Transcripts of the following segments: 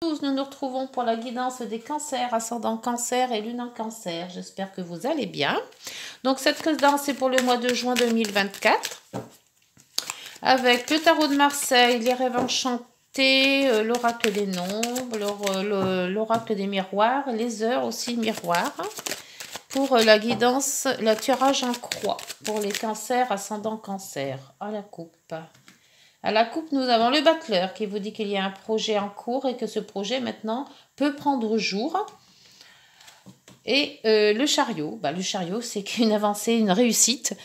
Tous, nous nous retrouvons pour la guidance des cancers, ascendant cancer et lune en cancer. J'espère que vous allez bien. Donc cette guidance est pour le mois de juin 2024. Avec le tarot de Marseille, les rêves enchantés, l'oracle des nombres, l'oracle des miroirs, les heures aussi miroirs. Pour la guidance, le tirage en croix pour les cancers, ascendant cancer. À la coupe. À la coupe, nous avons le battleur qui vous dit qu'il y a un projet en cours et que ce projet maintenant peut prendre jour. Et le chariot, le chariot c'est qu'une avancée, une réussite,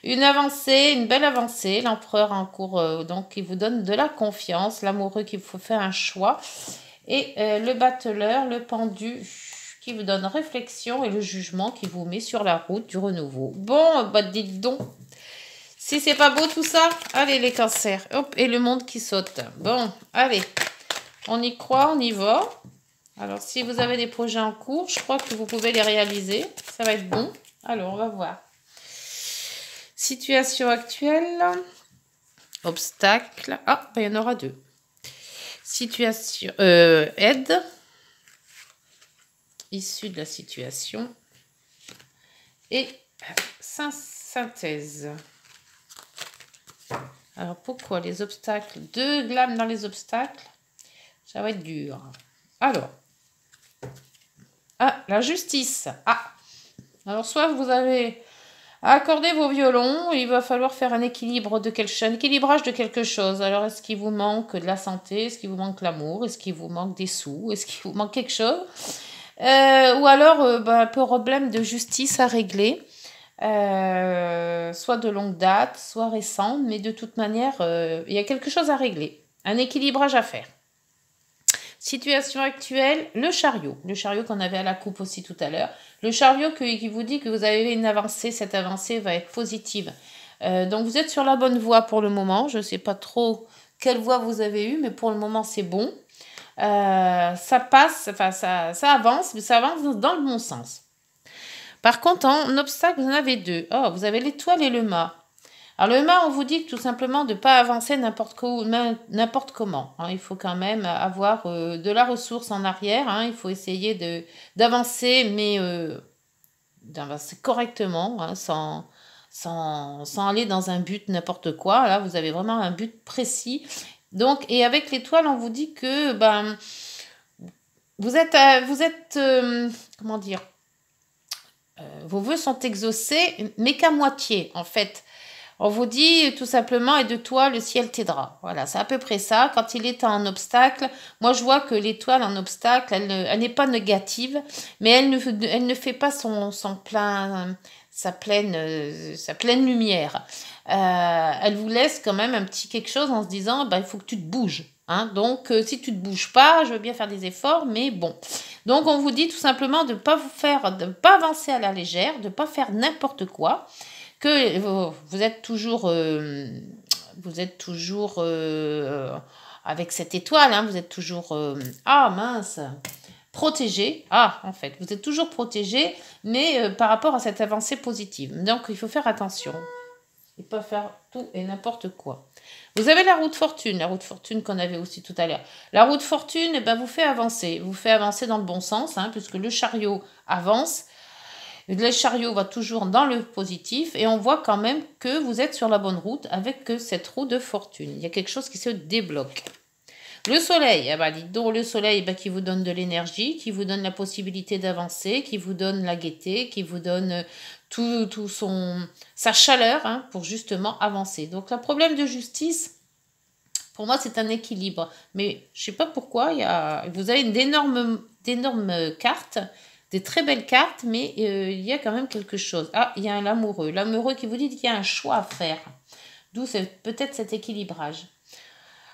une avancée, une belle avancée. L'empereur en cours, donc qui vous donne de la confiance, l'amoureux qui vous fait un choix. Et le battleur, le pendu qui vous donne réflexion et le jugement qui vous met sur la route du renouveau. Bon, dites donc. Si c'est pas beau tout ça, allez les cancers. Hop, et le monde qui saute. Bon, allez. On y croit, on y va. Alors, si vous avez des projets en cours, je crois que vous pouvez les réaliser. Ça va être bon. Alors, on va voir. Situation actuelle. Obstacle. Ah, il y en aura deux. Situation. Aide. Issue de la situation. Et synthèse. Alors, pourquoi les obstacles? Deux glames dans les obstacles. Ça va être dur. Alors. Ah, la justice. Ah. Alors, soit vous avez accordé vos violons, il va falloir faire un équilibrage de quelque chose. Alors, est-ce qu'il vous manque de la santé? Est-ce qu'il vous manque l'amour? Est-ce qu'il vous manque des sous? Est-ce qu'il vous manque quelque chose? Ou alors, un problème de justice à régler. Soit de longue date, soit récente, mais de toute manière, il y a quelque chose à régler, un équilibrage à faire. Situation actuelle, le chariot qu'on avait à la coupe aussi tout à l'heure, le chariot qui vous dit que vous avez une avancée, cette avancée va être positive. Donc vous êtes sur la bonne voie pour le moment, je ne sais pas trop quelle voie vous avez eue, mais pour le moment c'est bon. Ça passe, enfin ça avance, mais ça avance dans le bon sens. Par contre, en obstacle, vous en avez deux. Oh, vous avez l'étoile et le mât. Alors, le mât, on vous dit tout simplement de ne pas avancer n'importe comment. Hein. Il faut quand même avoir de la ressource en arrière. Hein. Il faut essayer d'avancer, mais d'avancer correctement, hein, sans aller dans un but n'importe quoi. Là, vous avez vraiment un but précis. Donc, et avec l'étoile, on vous dit que vous êtes comment dire, vos vœux sont exaucés, mais qu'à moitié, en fait. On vous dit tout simplement, et de toi, le ciel t'aidera. Voilà, c'est à peu près ça. Quand il est en obstacle, moi, je vois que l'étoile en obstacle, elle n'est pas négative, mais elle ne fait pas sa pleine lumière. Elle vous laisse quand même un petit quelque chose en se disant, il faut que tu te bouges. Hein. Donc, si tu ne te bouges pas, je veux bien faire des efforts, mais bon. Donc, on vous dit tout simplement de ne pas avancer à la légère, de ne pas faire n'importe quoi, que vous êtes toujours, avec cette étoile, hein, vous êtes toujours, protégé. Ah, en fait, vous êtes toujours protégé, mais par rapport à cette avancée positive. Donc, il faut faire attention. Et pas faire tout et n'importe quoi. Vous avez la roue de fortune qu'on avait aussi tout à l'heure. La roue de fortune, vous fait avancer dans le bon sens, hein, puisque le chariot avance. Le chariot va toujours dans le positif et on voit quand même que vous êtes sur la bonne route avec cette roue de fortune. Il y a quelque chose qui se débloque. Le soleil, dites donc, le soleil qui vous donne de l'énergie, qui vous donne la possibilité d'avancer, qui vous donne la gaieté, qui vous donne sa chaleur, hein, pour justement avancer. Donc, le problème de justice, pour moi, c'est un équilibre. Mais je ne sais pas pourquoi, vous avez d'énormes cartes, des très belles cartes, mais il y a quand même quelque chose. Ah, il y a l'amoureux. L'amoureux qui vous dit qu'il y a un choix à faire. D'où peut-être cet équilibrage.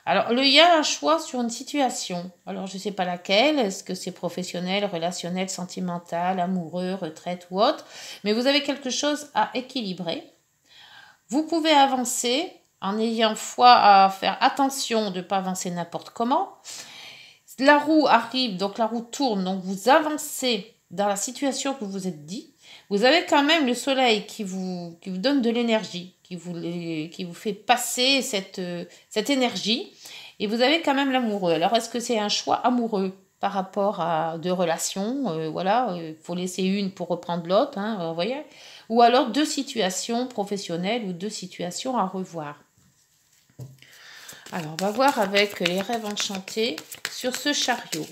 Alors, il y a un choix sur une situation. Alors, je ne sais pas laquelle. Est-ce que c'est professionnel, relationnel, sentimental, amoureux, retraite ou autre. Mais vous avez quelque chose à équilibrer. Vous pouvez avancer en ayant foi à faire attention de ne pas avancer n'importe comment. La roue arrive, donc la roue tourne, donc vous avancez dans la situation que vous vous êtes dit. Vous avez quand même le soleil qui vous donne de l'énergie, qui vous fait passer cette énergie. Et vous avez quand même l'amoureux. Alors, est-ce que c'est un choix amoureux par rapport à deux relations? Voilà, il faut laisser une pour reprendre l'autre, hein, vous voyez? Ou alors deux situations professionnelles ou deux situations à revoir. Alors, on va voir avec les rêves enchantés sur ce chariot.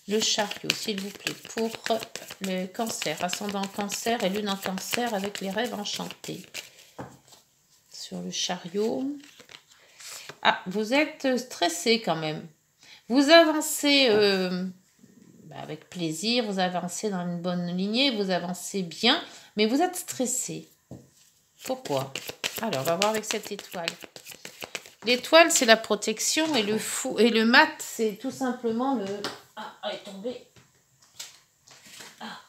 Le chariot, s'il vous plaît, pour le cancer, ascendant cancer et lune en cancer avec les rêves enchantés. Sur le chariot. Ah, vous êtes stressé quand même. Vous avancez avec plaisir, vous avancez dans une bonne lignée, vous avancez bien, mais vous êtes stressé. Pourquoi? Alors, on va voir avec cette étoile. L'étoile, c'est la protection et le fou et le mat, c'est tout simplement le... Ah, elle est tombée. Ah.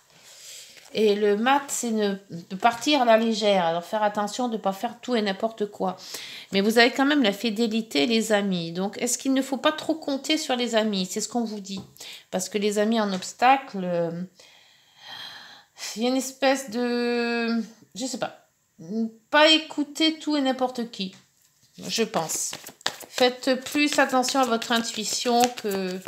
Et le mat, c'est de partir à la légère. Alors, faire attention de ne pas faire tout et n'importe quoi. Mais vous avez quand même la fidélité, les amis. Donc, est-ce qu'il ne faut pas trop compter sur les amis? C'est ce qu'on vous dit. Parce que les amis en obstacle, il y a une espèce de... Je sais pas. Pas écouter tout et n'importe qui. Je pense. Faites plus attention à votre intuition que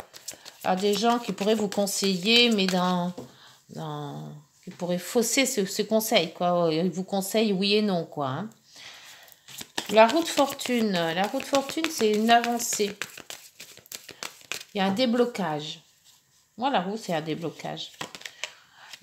à des gens qui pourraient vous conseiller, mais qui pourraient fausser ce conseil, quoi. Ils vous conseillent oui et non, quoi. Hein. La roue de fortune. La roue de fortune, c'est une avancée. Il y a un déblocage. Moi, la roue, c'est un déblocage.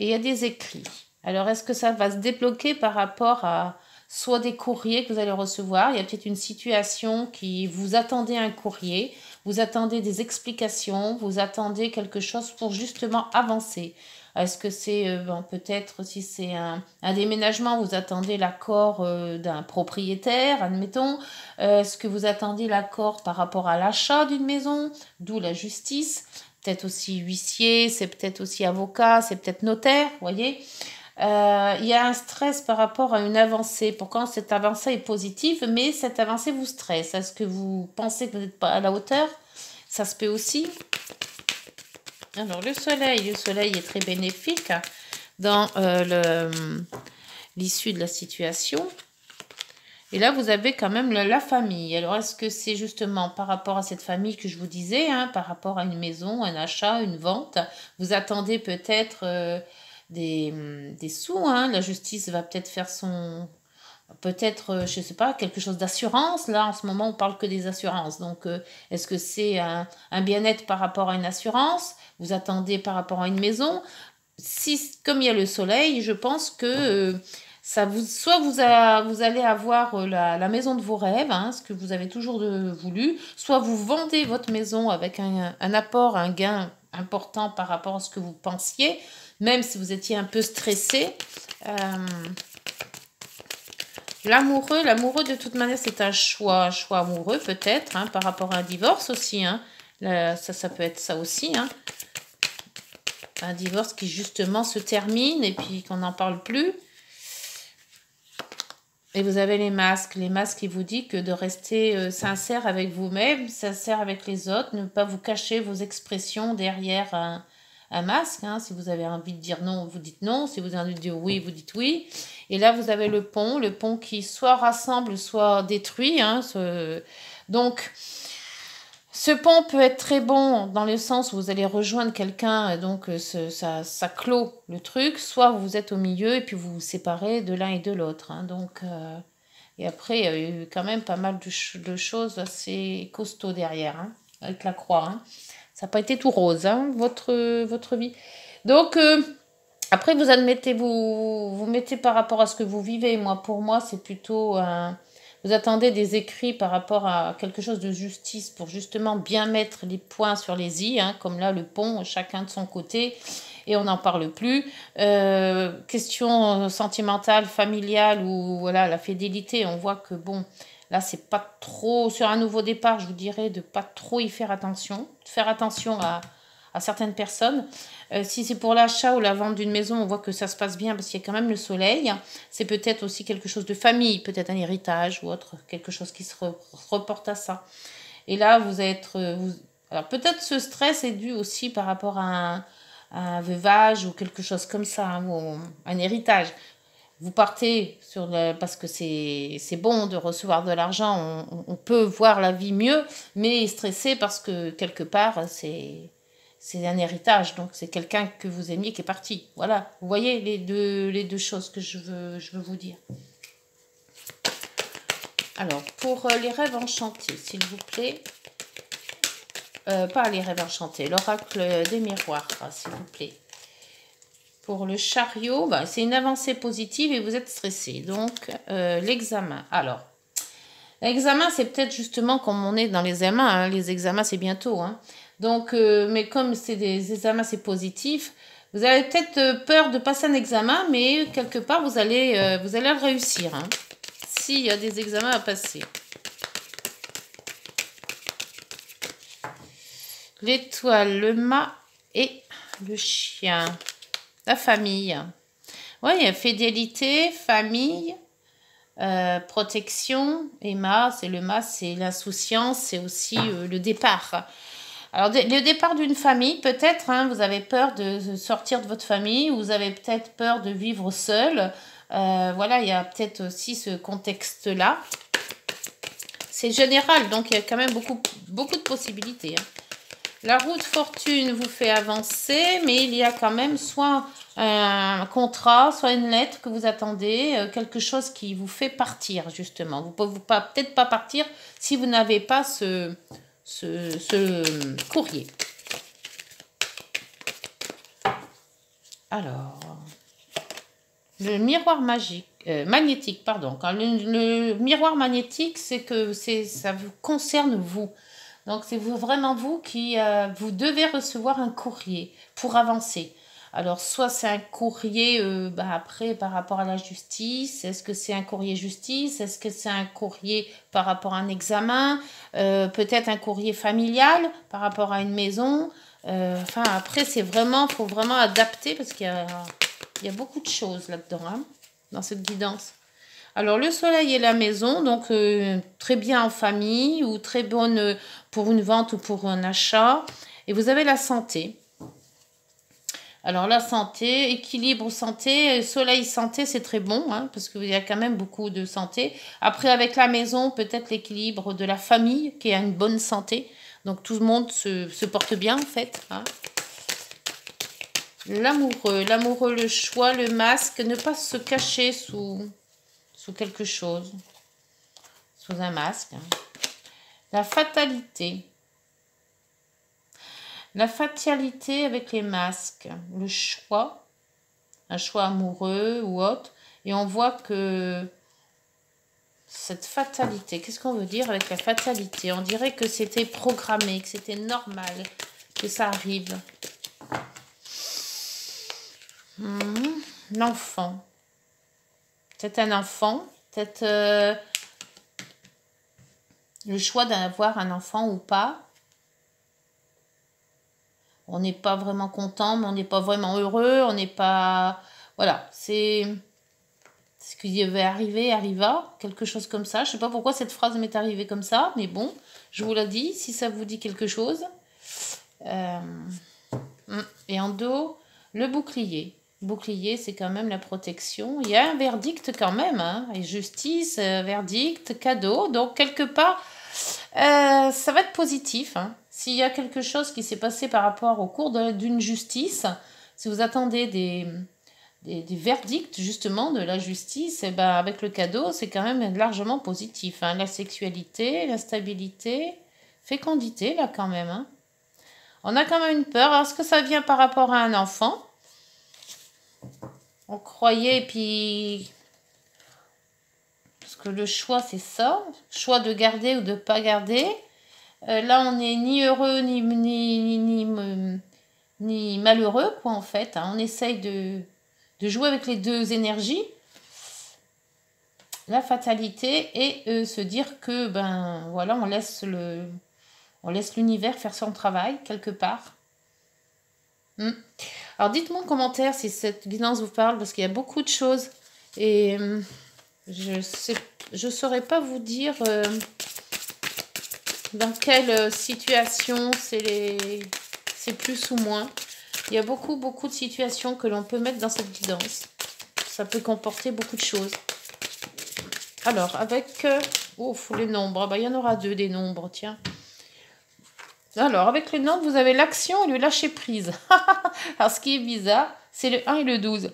Et il y a des écrits. Alors, est-ce que ça va se débloquer par rapport à soit des courriers que vous allez recevoir? Il y a peut-être une situation qui vous attendez un courrier, vous attendez des explications, vous attendez quelque chose pour justement avancer. Est-ce que c'est peut-être si c'est un déménagement, vous attendez l'accord d'un propriétaire, admettons. Est-ce que vous attendez l'accord par rapport à l'achat d'une maison, d'où la justice? Peut-être aussi huissier, c'est peut-être aussi avocat, c'est peut-être notaire, vous voyez. Il y a un stress par rapport à une avancée. Pourquoi cette avancée est positive, mais cette avancée vous stresse? Est-ce que vous pensez que vous n'êtes pas à la hauteur? Ça se peut aussi. Alors, le soleil est très bénéfique dans l'issue de la situation. Et là, vous avez quand même la famille. Alors, est-ce que c'est justement par rapport à cette famille que je vous disais, hein, par rapport à une maison, un achat, une vente? Vous attendez peut-être des sous, hein. La justice va peut-être faire son... Peut-être, je ne sais pas, quelque chose d'assurance. Là, en ce moment, on parle que des assurances. Donc, est-ce que c'est un bien-être par rapport à une assurance? Vous attendez par rapport à une maison? Si, comme il y a le soleil, je pense que soit vous allez avoir la maison de vos rêves, hein, ce que vous avez toujours voulu, soit vous vendez votre maison avec un apport, un gain important par rapport à ce que vous pensiez, même si vous étiez un peu stressé. L'amoureux, de toute manière, c'est un choix amoureux peut-être, hein, par rapport à un divorce aussi. Hein. Ça peut être ça aussi. Hein. Un divorce qui justement se termine et puis qu'on n'en parle plus. Et vous avez les masques qui vous disent que de rester sincère avec vous-même, sincère avec les autres, ne pas vous cacher vos expressions derrière un masque. Hein. Si vous avez envie de dire non, vous dites non. Si vous avez envie de dire oui, vous dites oui. Et là, vous avez le pont qui soit rassemble, soit détruit. Hein. Donc, ce pont peut être très bon dans le sens où vous allez rejoindre quelqu'un, donc ça clôt le truc, soit vous êtes au milieu et puis vous vous séparez de l'un et de l'autre. Hein. Donc, et après, il y a eu quand même pas mal de choses assez costauds derrière, hein, avec la croix. Hein. Ça n'a pas été tout rose, hein, votre vie. Donc, après, vous admettez, vous mettez par rapport à ce que vous vivez. Pour moi, c'est plutôt... vous attendez des écrits par rapport à quelque chose de justice pour justement bien mettre les points sur les i, hein, comme là le pont, chacun de son côté, et on n'en parle plus. Question sentimentale, familiale, ou voilà, la fidélité, on voit que bon, là c'est pas trop, sur un nouveau départ, je vous dirais de pas trop y faire attention, de faire attention à certaines personnes. Si c'est pour l'achat ou la vente d'une maison, on voit que ça se passe bien parce qu'il y a quand même le soleil. C'est peut-être aussi quelque chose de famille, peut-être un héritage ou autre, quelque chose qui se reporte à ça. Et là, alors peut-être ce stress est dû aussi par rapport à un veuvage ou quelque chose comme ça, hein, ou un héritage. vous partez parce que c'est bon de recevoir de l'argent, on peut voir la vie mieux, mais stressé parce que quelque part, c'est un héritage, donc c'est quelqu'un que vous aimiez qui est parti. Voilà, vous voyez les deux choses que je veux vous dire. Alors, pour les rêves enchantés, s'il vous plaît. Pas les rêves enchantés, l'oracle des miroirs, s'il vous plaît. Pour le chariot, bah, c'est une avancée positive et vous êtes stressé. Donc, l'examen. Alors, l'examen, c'est peut-être justement comme on est dans les examens. Hein. Les examens, c'est bientôt. Hein. Donc, mais comme c'est des examens, c'est positif. Vous avez peut-être peur de passer un examen, mais quelque part, vous allez le réussir. Hein, s'il y a des examens à passer. L'étoile, le mât et le chien. La famille. Oui, il y a fidélité, famille, protection. Et mât, c'est l'insouciance, c'est aussi le départ. Alors, le départ d'une famille, peut-être, hein, vous avez peur de sortir de votre famille, vous avez peut-être peur de vivre seul. Voilà, il y a peut-être aussi ce contexte-là. C'est général, donc il y a quand même beaucoup de possibilités. Hein. La roue de fortune vous fait avancer, mais il y a quand même soit un contrat, soit une lettre que vous attendez, quelque chose qui vous fait partir, justement. Vous ne pouvez peut-être pas partir si vous n'avez pas ce courrier. Alors, le miroir magnétique, pardon. Quand le miroir magnétique, c'est que ça vous concerne vous. Donc, c'est vraiment vous qui vous devez recevoir un courrier pour avancer. Alors, soit c'est un courrier après par rapport à la justice. Est-ce que c'est un courrier justice? Est-ce que c'est un courrier par rapport à un examen? Peut-être un courrier familial par rapport à une maison. Enfin, après, faut vraiment adapter parce qu'il y a beaucoup de choses là-dedans, hein, dans cette guidance. Alors, le soleil et la maison, donc très bien en famille ou très bonne pour une vente ou pour un achat. Et vous avez la santé. Alors, la santé, équilibre santé, soleil santé, c'est très bon, hein, parce qu'il y a quand même beaucoup de santé. Après, avec la maison, peut-être l'équilibre de la famille qui a une bonne santé. Donc, tout le monde se porte bien, en fait. Hein. L'amoureux, le choix, le masque, ne pas se cacher sous quelque chose, sous un masque. La fatalité. La fatalité avec les masques, le choix, un choix amoureux ou autre. Et on voit que cette fatalité, qu'est-ce qu'on veut dire avec la fatalité? On dirait que c'était programmé, que c'était normal, que ça arrive. L'enfant. Peut-être un enfant, peut-être le choix d'avoir un enfant ou pas. On n'est pas vraiment content, mais on n'est pas vraiment heureux, on n'est pas... Voilà, c'est ce qui devait arriver, arriva, quelque chose comme ça. Je ne sais pas pourquoi cette phrase m'est arrivée comme ça, mais bon, je vous la dis, si ça vous dit quelque chose. Et en dos, le bouclier. Bouclier, c'est quand même la protection. Il y a un verdict quand même, hein, et justice, verdict, cadeau. Donc, quelque part, ça va être positif. Hein. S'il y a quelque chose qui s'est passé par rapport au cours d'une justice, si vous attendez des verdicts, justement, de la justice, et ben, avec le cadeau, c'est quand même largement positif. Hein. La sexualité, la stabilité, fécondité, là, quand même. Hein. On a quand même une peur. Est-ce que ça vient par rapport à un enfant? On croyait, puis... Parce que le choix, c'est ça. Choix de garder ou de ne pas garder. Là, on n'est ni heureux, ni malheureux, quoi, en fait. Hein. On essaye de jouer avec les deux énergies. La fatalité et se dire que, ben, voilà, on laisse l'univers faire son travail, quelque part. Alors, dites-moi en commentaire si cette guidance vous parle, parce qu'il y a beaucoup de choses. Et je saurais pas vous dire dans quelle situation c'est plus ou moins. Il y a beaucoup de situations que l'on peut mettre dans cette guidance. ça peut comporter beaucoup de choses. Alors, avec... les nombres. Il y en aura 2 des nombres, tiens. Alors, avec les nombres, vous avez l'action et le lâcher-prise. Alors, ce qui est bizarre, c'est le 1 et le 12.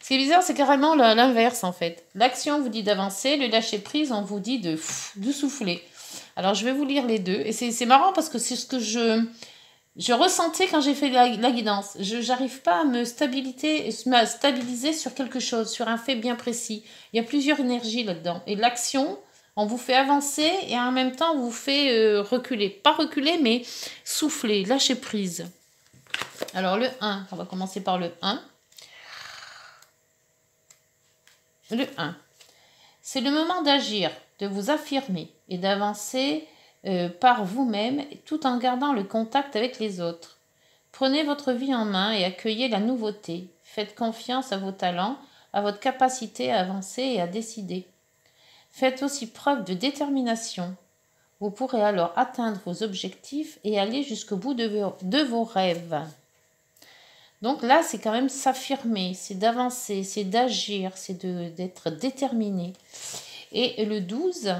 Ce qui est bizarre, c'est carrément l'inverse, en fait. L'action vous dit d'avancer, le lâcher-prise, on vous dit de souffler. Alors, je vais vous lire les deux. Et c'est marrant parce que c'est ce que je ressentais quand j'ai fait la guidance. Je n'arrive pas à me stabiliser sur quelque chose, sur un fait bien précis. Il y a plusieurs énergies là-dedans. Et l'action, on vous fait avancer et en même temps, on vous fait reculer. Pas reculer, mais souffler, lâcher prise. Alors, le 1, on va commencer par le 1. Le 1, c'est le moment d'agir, de vous affirmer et d'avancer par vous-même tout en gardant le contact avec les autres. Prenez votre vie en main et accueillez la nouveauté. Faites confiance à vos talents, à votre capacité à avancer et à décider. Faites aussi preuve de détermination. Vous pourrez alors atteindre vos objectifs et aller jusqu'au bout de vos rêves. Donc là, c'est quand même s'affirmer, c'est d'avancer, c'est d'agir, c'est d'être déterminé. Et le 12,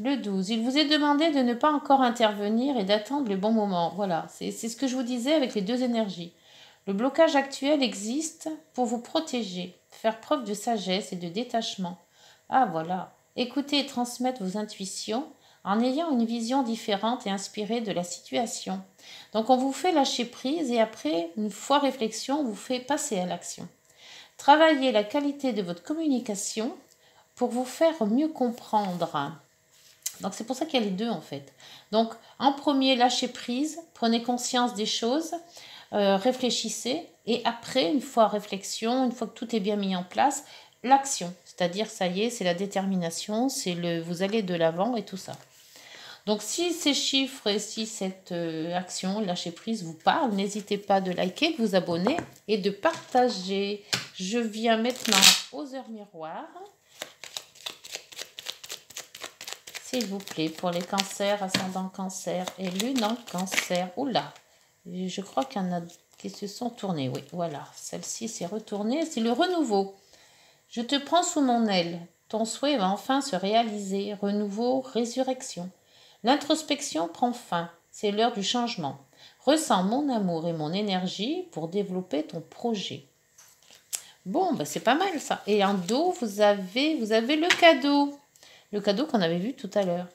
il vous est demandé de ne pas encore intervenir et d'attendre le bon moment. Voilà, c'est ce que je vous disais avec les 2 énergies. Le blocage actuel existe pour vous protéger, faire preuve de sagesse et de détachement. Ah voilà, écoutez et transmettre vos intuitions en ayant une vision différente et inspirée de la situation. Donc on vous fait lâcher prise et après, une fois réflexion, on vous fait passer à l'action. Travaillez la qualité de votre communication pour vous faire mieux comprendre. Donc c'est pour ça qu'il y a les 2 en fait. Donc en premier, lâchez prise, prenez conscience des choses, réfléchissez et après, une fois réflexion, une fois que tout est bien mis en place, l'action. C'est-à-dire, ça y est, c'est la détermination, vous allez de l'avant et tout ça. Donc si ces chiffres et si cette action, lâcher prise, vous parle, n'hésitez pas de liker, de vous abonner et de partager. Je viens maintenant aux heures miroirs. S'il vous plaît, pour les cancers, ascendant cancer et lune en cancer. Oula, je crois qu'il y en a qui se sont tournés. Oui, voilà, celle-ci s'est retournée. C'est le renouveau. Je te prends sous mon aile. Ton souhait va enfin se réaliser. Renouveau, résurrection. L'introspection prend fin, c'est l'heure du changement. Ressens mon amour et mon énergie pour développer ton projet. Bon, c'est pas mal ça. Et en dos, vous avez le cadeau. Le cadeau qu'on avait vu tout à l'heure.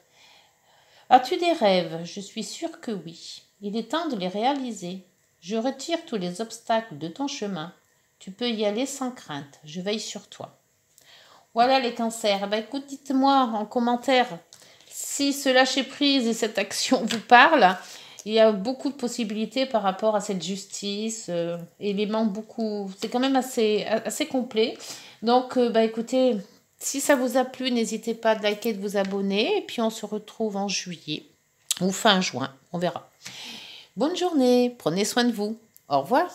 As-tu des rêves? Je suis sûre que oui. Il est temps de les réaliser. Je retire tous les obstacles de ton chemin. Tu peux y aller sans crainte. Je veille sur toi. Voilà les cancers. Écoute, dites-moi en commentaire si ce lâcher-prise et cette action vous parlent. Il y a beaucoup de possibilités par rapport à cette justice. Éléments beaucoup... C'est quand même assez complet. Donc, écoutez, si ça vous a plu, n'hésitez pas à liker, de vous abonner. Et puis, on se retrouve en juillet ou fin juin. On verra. Bonne journée. Prenez soin de vous. Au revoir.